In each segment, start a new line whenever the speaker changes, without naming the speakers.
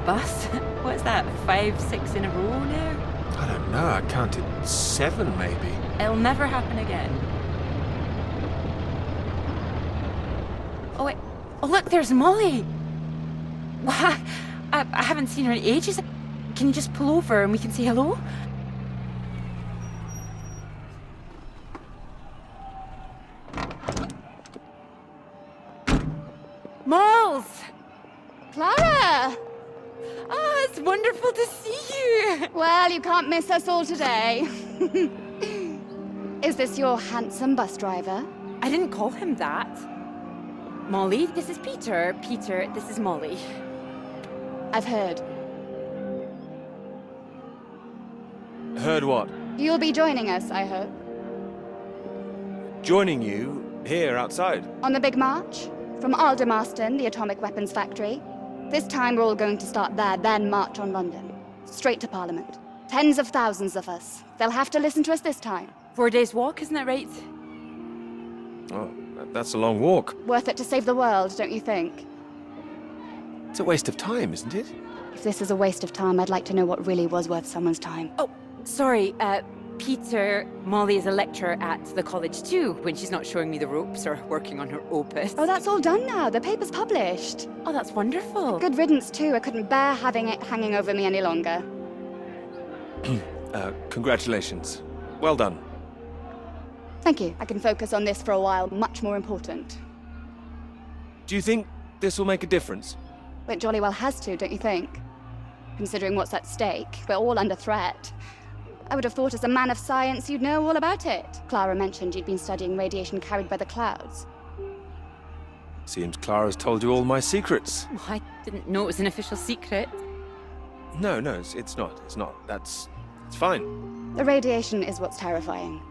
bus. What's that, 5, 6 in a row now?
I don't know, I counted 7 maybe.
It'll never happen again. Oh, wait. Oh, look, there's Molly. Why? I haven't seen her in ages. Can you just pull over and we can say hello? Moles!
Clara!
Ah, it's wonderful to see you.
Well, you can't miss us all today. Is this your handsome bus driver?
I didn't call him that. Molly, this is Peter. Peter, this is Molly.
I've heard.
Heard what?
You'll be joining us, I hope.
Joining you here outside?
On the big march? From Aldermaston, the atomic weapons factory. This time we're all going to start there, then march on London. Straight to Parliament. Tens of thousands of us. They'll have to listen to us this time.
4 days walk, isn't that right?
Oh, that's a long walk.
Worth it to save the world, don't you think?
It's a waste of time, isn't it?
If this is a waste of time, I'd like to know what really was worth someone's time.
Oh, sorry, Peter, Molly is a lecturer at the college too, when she's not showing me the ropes or working on her opus.
Oh, that's all done now. The paper's published.
Oh, that's wonderful.
Good riddance, too. I couldn't bear having it hanging over me any longer.
Congratulations. Well done.
Thank you. I can focus on this for a while. Much more important.
Do you think this will make a difference?
It jolly well has to, don't you think? Considering what's at stake, we're all under threat. I would have thought as a man of science you'd know all about it. Clara mentioned you'd been studying radiation carried by the clouds.
Seems Clara's told you all my secrets.
Oh, I didn't know it was an official secret.
No, it's not. It's fine.
The radiation is what's terrifying.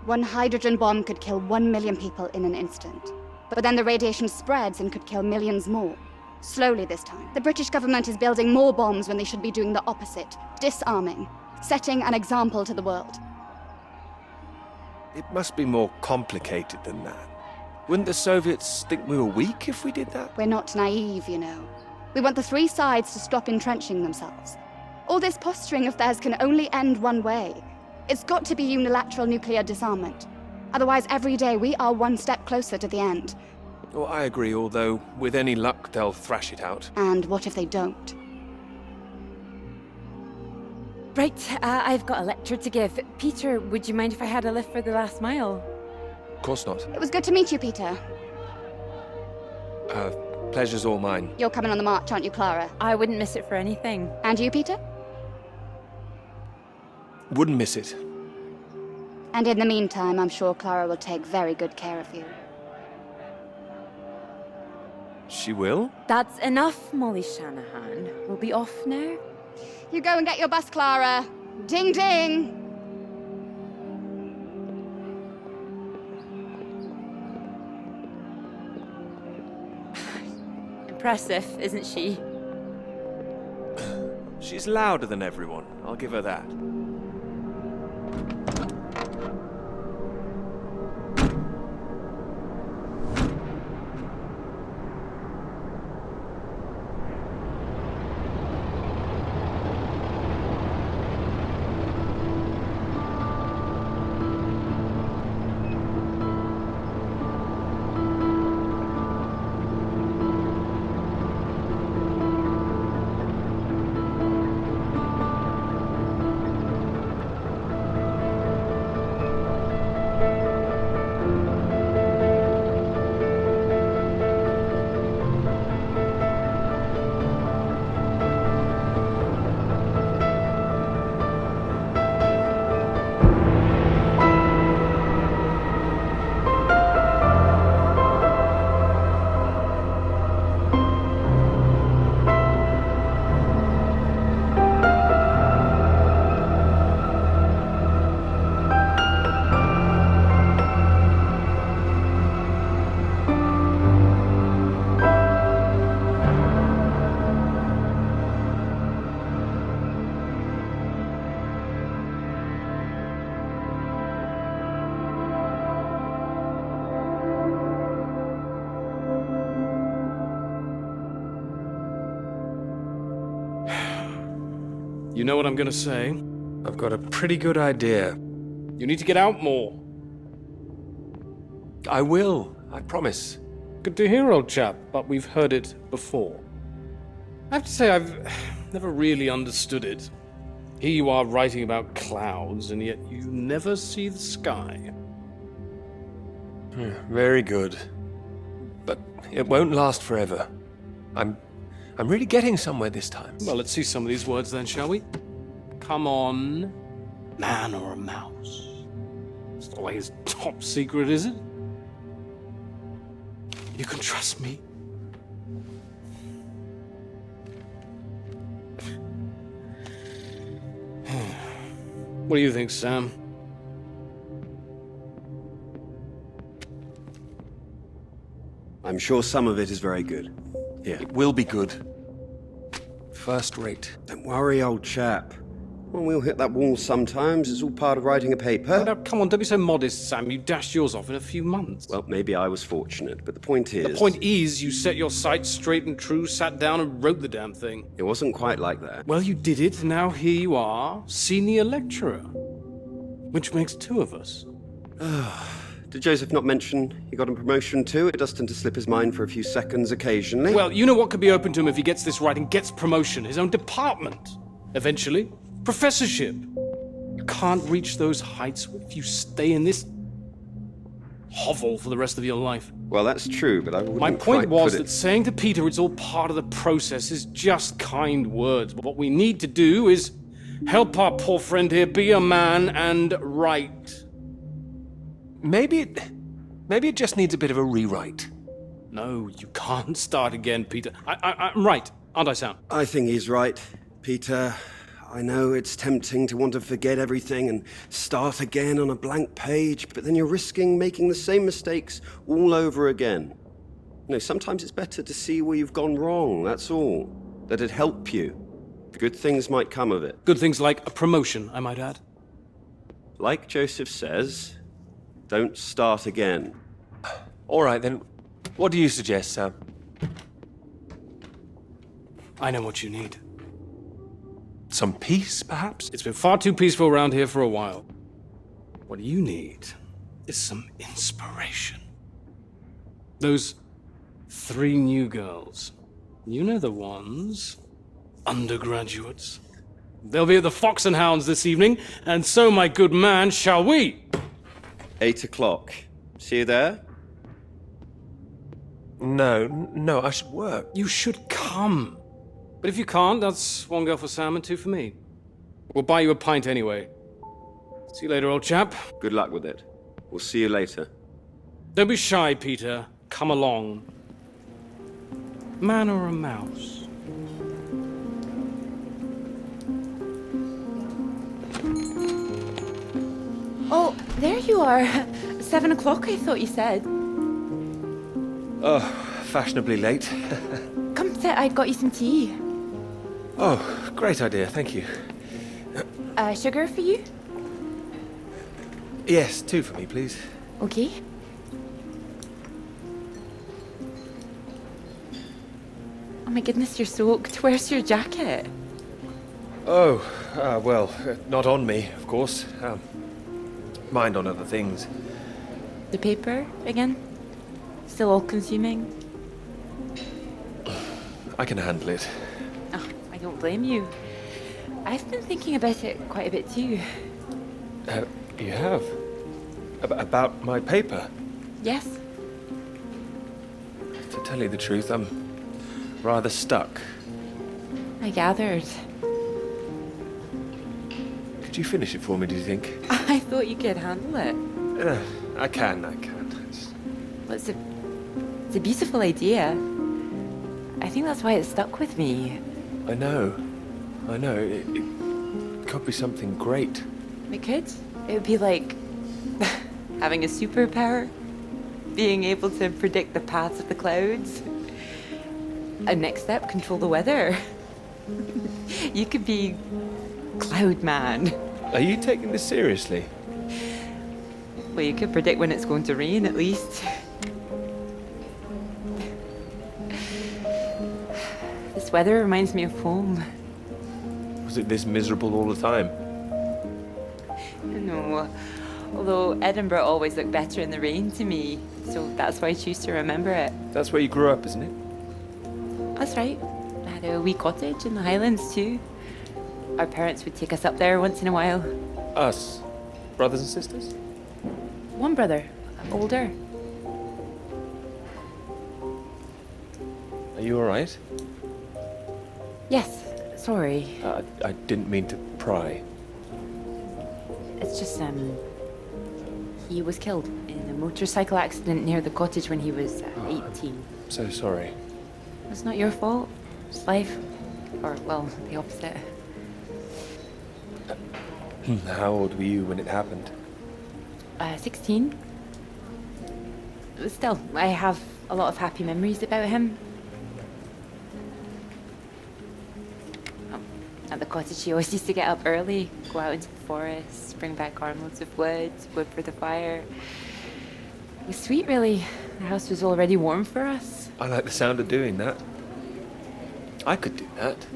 One hydrogen bomb could kill 1 million people in an instant. But then the radiation spreads and could kill millions more. Slowly this time. The British government is building more bombs when they should be doing the opposite. Disarming. Setting an example to the world.
It must be more complicated than that. Wouldn't the Soviets think we were weak if we did that?
We're not naive, you know. We want the three sides to stop entrenching themselves. All this posturing of theirs can only end one way. It's got to be unilateral nuclear disarmament. Otherwise, every day we are one step closer to the end.
Well, I agree, although with any luck they'll thrash it out.
And what if they don't?
Right, I've got a lecture to give. Peter, would you mind if I had a lift for the last mile?
Of course not.
It was good to meet you, Peter.
Pleasure's all mine.
You're coming on the march, aren't you, Clara?
I wouldn't miss it for anything.
And you, Peter?
Wouldn't miss it.
And in the meantime, I'm sure Clara will take very good care of you.
She will?
That's enough, Molly Shanahan. We'll be off now.
You go and get your bus, Clara. Ding, ding!
Impressive, isn't she?
She's louder than everyone, I'll give her that.
know what I'm gonna say.
I've got a pretty good idea.
You need to get out more.
I will, I promise.
Good to hear, old chap, but we've heard it before. I have to say, I've never really understood it. Here you are writing about clouds, and yet you never see the sky.
Very good. But it won't last forever. I'm really getting somewhere this time.
Well, let's see some of these words then, shall we? Come on. Man or a mouse? It's always top secret, is it? You can trust me. What do you think, Sam?
I'm sure some of it is very good. Here.
It will be good. First rate.
Don't worry, old chap. Well, we'll hit that wall sometimes. It's all part of writing a paper.
Now, come on, don't be so modest, Sam. You dashed yours off in a few months.
Well, maybe I was fortunate, but the point is...
The point is, you set your sights straight and true, sat down and wrote the damn thing.
It wasn't quite like that.
Well, you did it, and now here you are, senior lecturer. Which makes two of us.
Did Joseph not mention he got a promotion too? It does tend to slip his mind for a few seconds occasionally.
Well, you know what could be open to him if he gets this right and gets promotion? His own department. Eventually. Professorship. You can't reach those heights if you stay in this hovel for the rest of your life.
Well, that's true, but I wouldn't
My point
quite
was
put it...
that saying to Peter it's all part of the process is just kind words. But what we need to do is help our poor friend here be a man and write.
Maybe it just needs a bit of a rewrite.
No, you can't start again, Peter. I'm right, aren't I, Sam?
I think he's right, Peter. I know it's tempting to want to forget everything and start again on a blank page, but then you're risking making the same mistakes all over again. No, sometimes it's better to see where you've gone wrong, that's all. That'd help you. Good things might come of it.
Good things like a promotion, I might add.
Like Joseph says, don't start again.
All right, then. What do you suggest, Sam?
I know what you need.
Some peace, perhaps?
It's been far too peaceful around here for a while. What you need is some inspiration. Those 3 new girls. You know the ones. Undergraduates. They'll be at the Fox and Hounds this evening, and so, my good man, shall we?
8 o'clock. See you there?
No, I should work.
You should come. But if you can't, that's 1 girl for Sam and 2 for me. We'll buy you a pint anyway. See you later, old chap.
Good luck with it. We'll see you later.
Don't be shy, Peter. Come along. Man or a mouse?
Oh, there you are. 7 o'clock, I thought you said.
Oh, fashionably late.
Come sit, I'd got you some tea.
Oh, great idea, thank you.
Sugar for you?
Yes, 2 for me, please.
Okay. Oh my goodness, you're soaked. Where's your jacket?
Oh, well, not on me, of course. Mind on other things.
The paper again? Still all consuming?
I can handle it.
Oh, I don't blame you. I've been thinking about it quite a bit too.
You have? About my paper?
Yes?
To tell you the truth, I'm rather stuck.
I gathered.
Could you finish it for me, do you think?
I thought you could handle it.
I can.
Well, it's a beautiful idea. I think that's why it stuck with me.
I know. It could be something great.
It could. It would be like having a superpower. Being able to predict the paths of the clouds. And next step, control the weather. You could be Cloud Man.
Are you taking this seriously?
Well, you could predict when it's going to rain, at least. This weather reminds me of home.
Was it this miserable all the time?
No. Although Edinburgh always looked better in the rain to me, so that's why I choose to remember it.
That's where you grew up, isn't it?
That's right. I had a wee cottage in the Highlands too. Our parents would take us up there once in a while.
Us? Brothers and sisters?
One brother, older.
Are you alright?
Yes, sorry.
I didn't mean to pry.
It's just, he was killed in a motorcycle accident near the cottage when he was 18.
So sorry.
It's not your fault. It's life. Or, well, the opposite.
How old were you when it happened?
16. Still, I have a lot of happy memories about him. At the cottage, he always used to get up early, go out into the forest, bring back armloads of wood for the fire. It was sweet, really. The house was already warm for us.
I like the sound of doing that. I could do that.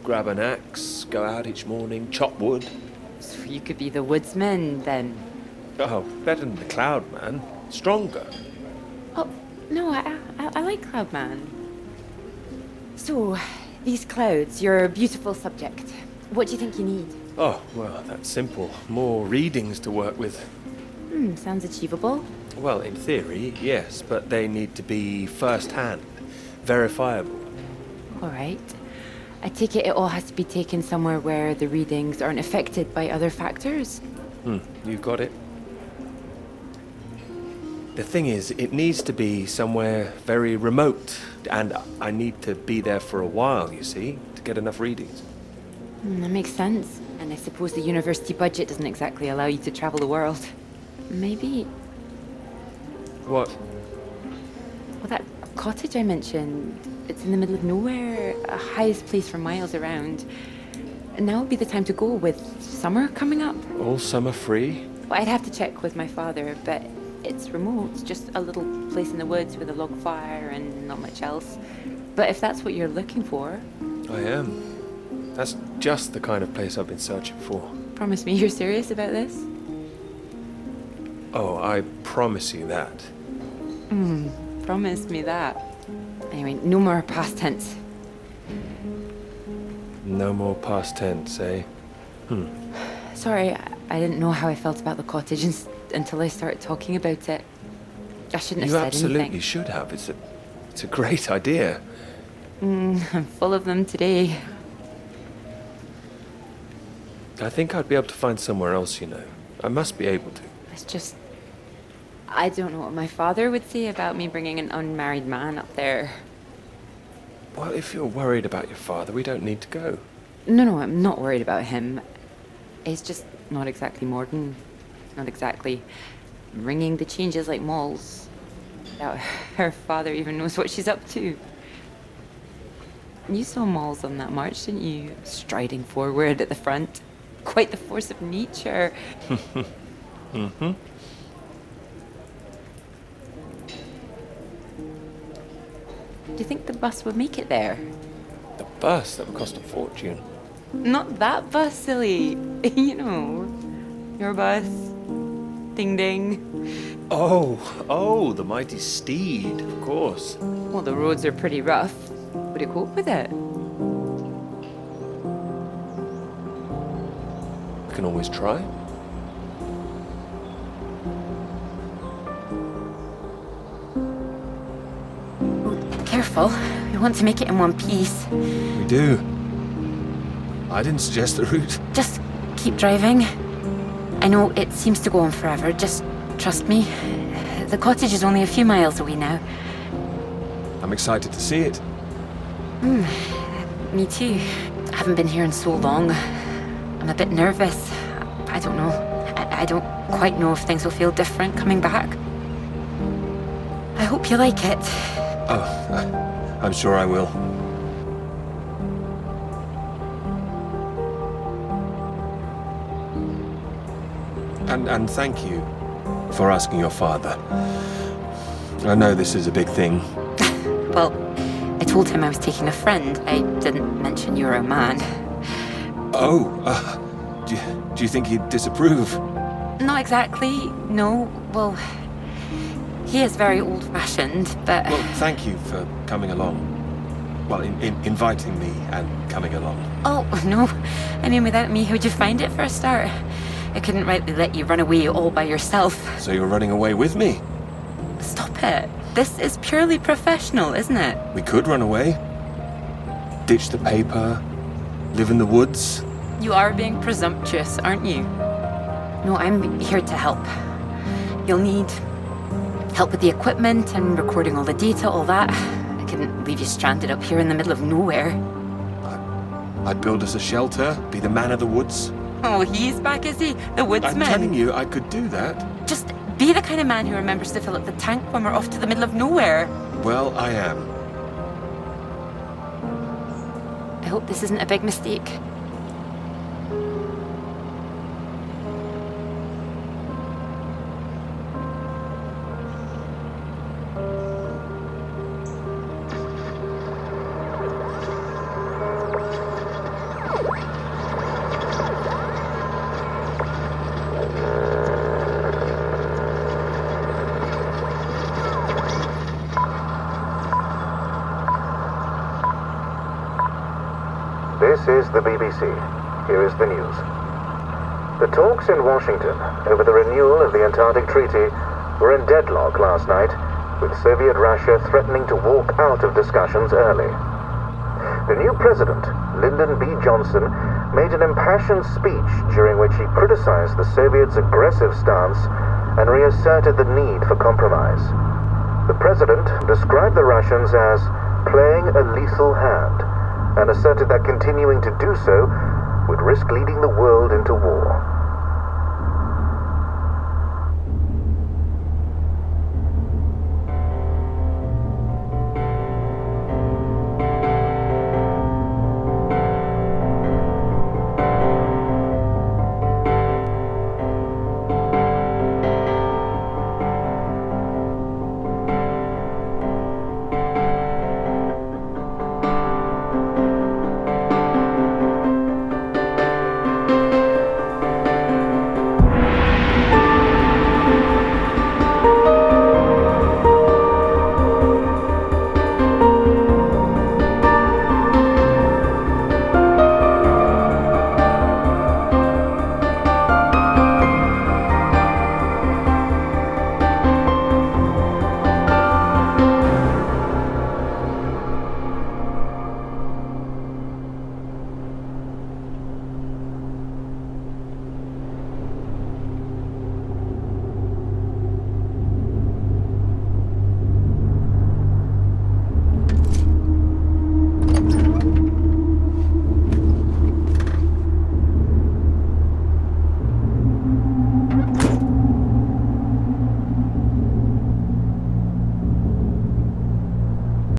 Grab an axe, go out each morning, chop wood.
So you could be the woodsman, then.
Oh, better than the cloud man. Stronger.
Oh, no, I like Cloudman. So, these clouds, your beautiful subject. What do you think you need?
Oh, well, that's simple. More readings to work with.
Sounds achievable.
Well, in theory, yes, but they need to be first-hand, verifiable.
All right. I take it all has to be taken somewhere where the readings aren't affected by other factors?
You've got it. The thing is, it needs to be somewhere very remote, and I need to be there for a while, you see, to get enough readings.
That makes sense. And I suppose the university budget doesn't exactly allow you to travel the world. Maybe...
What?
Well, that cottage I mentioned, it's in the middle of nowhere, a highest place for miles around. Now would be the time to go with summer coming up.
All summer free?
Well, I'd have to check with my father, but it's remote. It's just a little place in the woods with a log fire and not much else. But if that's what you're looking for...
I am. That's just the kind of place I've been searching for.
Promise me you're serious about this?
Oh, I promise you that.
Promise me that. Anyway, no more past tense.
No more past tense, eh?
Sorry, I didn't know how I felt about the cottage until I started talking about it. I shouldn't have
You
said
absolutely
anything.
should have. It's a great idea.
I'm full of them today.
I think I'd be able to find somewhere else, you know. I must be able to.
It's just... I don't know what my father would say about me bringing an unmarried man up there.
Well, if you're worried about your father, we don't need to go.
No, I'm not worried about him. He's just not exactly modern. Not exactly ringing the changes like Moll's. Doubt her father even knows what she's up to. You saw Moll's on that march, didn't you? Striding forward at the front. Quite the force of nature.
Mm-hmm.
Do you think the bus would make it there?
The bus, that would cost a fortune.
Not that bus, silly. You know, your bus. Ding ding.
Oh, the mighty steed, of course.
Well, the roads are pretty rough. Would it cope with it?
We can always try.
Careful. We want to make it in one piece.
We do. I didn't suggest the route.
Just keep driving. I know it seems to go on forever. Just trust me. The cottage is only a few miles away now.
I'm excited to see it.
Me too. I haven't been here in so long. I'm a bit nervous. I don't know. I don't quite know if things will feel different coming back. I hope you like it.
Oh, I'm sure I will. And thank you for asking your father. I know this is a big thing.
Well, I told him I was taking a friend. I didn't mention you were a man.
Do you think he'd disapprove?
Not exactly, no. Well, he is very old-fashioned, but...
Well, thank you for coming along. Well, inviting me and coming along.
Oh, no. I mean, without me, how'd you find it for a start? I couldn't rightly let you run away all by yourself.
So you're running away with me?
Stop it. This is purely professional, isn't it?
We could run away. Ditch the paper. Live in the woods.
You are being presumptuous, aren't you? No, I'm here to help. You'll need help with the equipment and recording all the data, all that. I couldn't leave you stranded up here in the middle of nowhere.
I'd build us a shelter, be the man of the woods.
Oh, he's back, is he? The woodsman?
I'm telling you, I could do that.
Just be the kind of man who remembers to fill up the tank when we're off to the middle of nowhere.
Well, I am.
I hope this isn't a big mistake.
This is the BBC. Here is the news. The talks in Washington over the renewal of the Antarctic Treaty were in deadlock last night, with Soviet Russia threatening to walk out of discussions early. The new president, Lyndon B. Johnson, made an impassioned speech during which he criticized the Soviets' aggressive stance and reasserted the need for compromise. The president described the Russians as playing a lethal hand, and asserted that continuing to do so would risk leading the world into war.